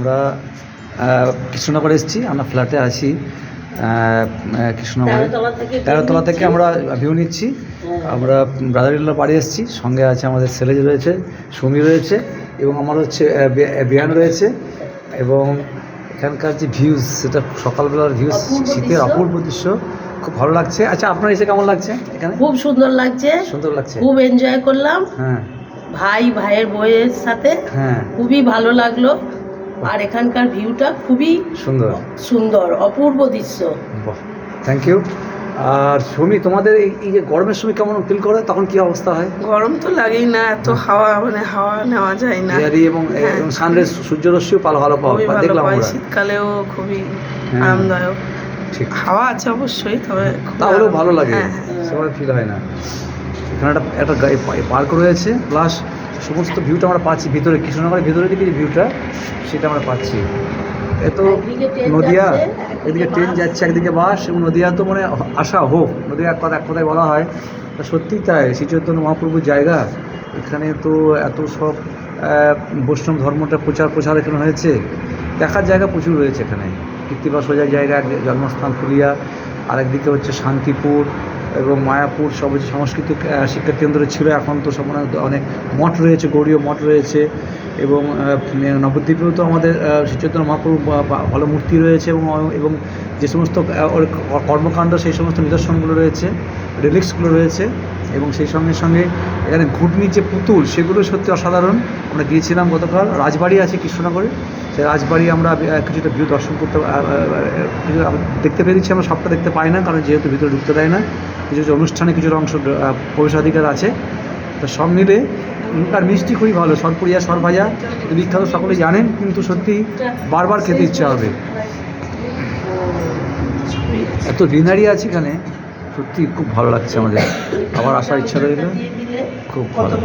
আমরা কৃষ্ণনগরে এসেছি। আমরা ফ্ল্যাটে আছি কৃষ্ণনগরে 13তলা থেকে আমরা ভিউ নিচ্ছি। আমরা ব্রাদার ইন ল বাড়ি এসেছি, সঙ্গে আছে আমাদের ছেলে রয়েছে, সুমি রয়েছে এবং আমার হচ্ছে বিয়ান রয়েছে। এবং এখানকার যে ভিউজ, সেটা সকালবেলার ভিউজ, শীতের অপূর্ব দৃশ্য, খুব ভালো লাগছে। আচ্ছা, আপনার এসে কেমন লাগছে? এখানে খুব সুন্দর লাগছে, সুন্দর লাগছে, খুব এনজয় করলাম। হ্যাঁ, ভাইয়ের বউয়ের সাথে হ্যাঁ, খুবই ভালো লাগলো। আর এখানকার ভিউটা খুবই সুন্দর সুন্দর, অপূর্ব দৃশ্য। বাহ, থ্যাংক ইউ। আর সুমি, তোমাদের এই যে গরমের সময় কেমন ফিল করে? তখন কি অবস্থা হয়? গরম তো লাগেই না, এত হাওয়া হাওয়া নেওয়া যায় না। এবং সানরাইজ, সূর্যরশ্মিও ভালো পাওয়া খুবই ভালো দেখলাম পাই, আমরা। শীতকালেও খুবই হ্যাঁ, আরামদায়ক। ঠিক, হাওয়া আছে অবশ্যই, তবে খুব তাহলেও ভালো লাগে, হ্যাঁ, হ্যাঁ। সেভাবে ফিল হয় না। এখানে একটা পার্ক রয়েছে, প্লাস সমস্ত ভিউটা আমরা পাচ্ছি ভিতরে, কৃষ্ণনগরের ভিতরে দিকে যে ভিউটা, সেটা আমরা পাচ্ছি। এত নদিয়া, এদিকে ট্রেন যাচ্ছে, একদিকে বাস, এবং নদিয়া তো মানে আশা হোক, নদিয়া এক কথায় বলা হয়। তা সত্যিই তাই, শ্রী চৈতন্য মহাপ্রভুর জায়গা। এখানে তো এত সব বৈষ্ণব ধর্মটা প্রচার এখানে হয়েছে। দেখার জায়গা প্রচুর রয়েছে এখানে। কৃত্তিবাস সোজা জায়গা, জন্মস্থান ফুলিয়া, আরেকদিকে হচ্ছে শান্তিপুর এবং মায়াপুর, সব হচ্ছে সাংস্কৃতিক শিক্ষা কেন্দ্র ছিল। এখন তো সব অনেক মঠ রয়েছে, গৌড়ীয় মঠ রয়েছে। এবং নবদ্বীপেও তো আমাদের শ্রী চৈতন্য মহাপ্রভু ভালো মূর্তি রয়েছে, এবং যে সমস্ত কর্মকাণ্ড, সেই সমস্ত নিদর্শনগুলো রয়েছে, রিলিক্সগুলো রয়েছে। এবং সেই সঙ্গে এখানে ঘুটনির যে পুতুল, সেগুলো সত্যি অসাধারণ। আমরা গিয়েছিলাম গতকাল। রাজবাড়ি আছে কৃষ্ণনগরে, সেই রাজবাড়ি আমরা কিছুটা ভিউ দর্শন করতে দেখতে পেরেছি। আমরা সবটা দেখতে পাই না, কারণ যেহেতু ভিতরে ঢুকতে দেয় না। কিছু অনুষ্ঠানে কিছুটা অংশ প্রবেশাধিকার আছে। তো সব মিলে আর মিষ্টি খুবই ভালো, সরপুরিয়া, সরভাজা বিখ্যাত, সকলে জানেন, কিন্তু সত্যি বারবার খেতে ইচ্ছা হবে। এত গ্রিনারি আছে এখানে, সত্যি খুব ভালো লাগছে আমাদের। আবার আসার ইচ্ছা রইল, খুব ভালো।